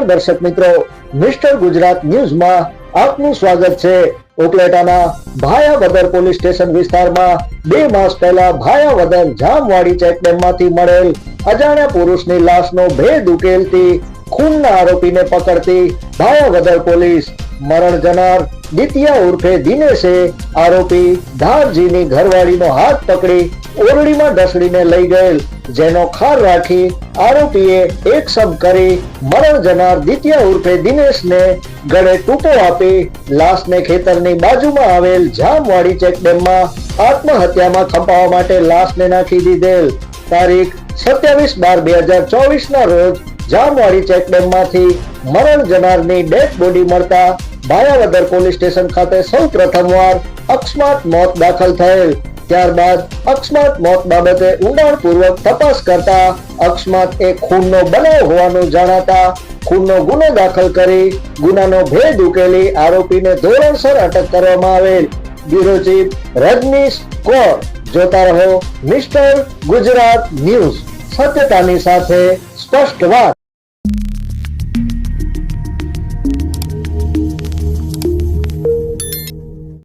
નમસ્કાર દર્શક મિત્રો, મિસ્ટર ગુજરાત ન્યૂઝમાં આપનું સ્વાગત છે। ઉપલેટાના ભાયાવદર પોલીસ સ્ટેશન વિસ્તારમાં 2 માસ પહેલા ભાયાવદર જામવાડી ચેકડેમમાંથી મળેલ અજાણ્યા પુરુષની લાશનો ભેદ ઉકેલતી ખૂનના આરોપીને પકડતી ભાયાવદર પોલીસ મરણ જનાર દિત્યા ઉર્ફે દિનેશે આરોપી ધારજીની ઘરવાળીનો હાથ પકડી ઓરડીમાં ઢસડીને લઈ ગયેલ, જેનો ખાર રાખી આરોપીએ એકસમ કરી મરણ જનાર દિત્યા ઉર્ફે દિનેશને ગળે ટૂંપો આપી લાશને ખેતરની બાજુમાં આવેલ જામવાડી ચેકડેમમાં આત્મહત્યામાં ખપાવવા માટે લાશને નાખી દીધેલ। તારીખ 27/12/2024 ના રોજ જામવાડી ચેકડેમમાંથી મરણ જનારની ડેડ બોડી મળતા ભાયાવદર પોલીસ સ્ટેશન ખાતે સૌ પ્રથમવાર અકસ્માત મોત દાખલ થયેલ। ત્યારબાદ અકસ્માત મોત બાબતે ઊંડાણપૂર્વક તપાસ કરતા અકસ્માત એ ખૂનનો બનાવ હોવાનું જણાતા ખૂનનો ગુનો દાખલ કરી ગુનાનો ભેદ ઉકેલી આરોપીને ધોરણસર અટક કરવામાં આવેલ। Bureau chief Rajnish Kaur. જોતા રહો મિસ્ટર ગુજરાત ન્યૂઝ, સત્યતાની સાથે સ્પષ્ટ વાત।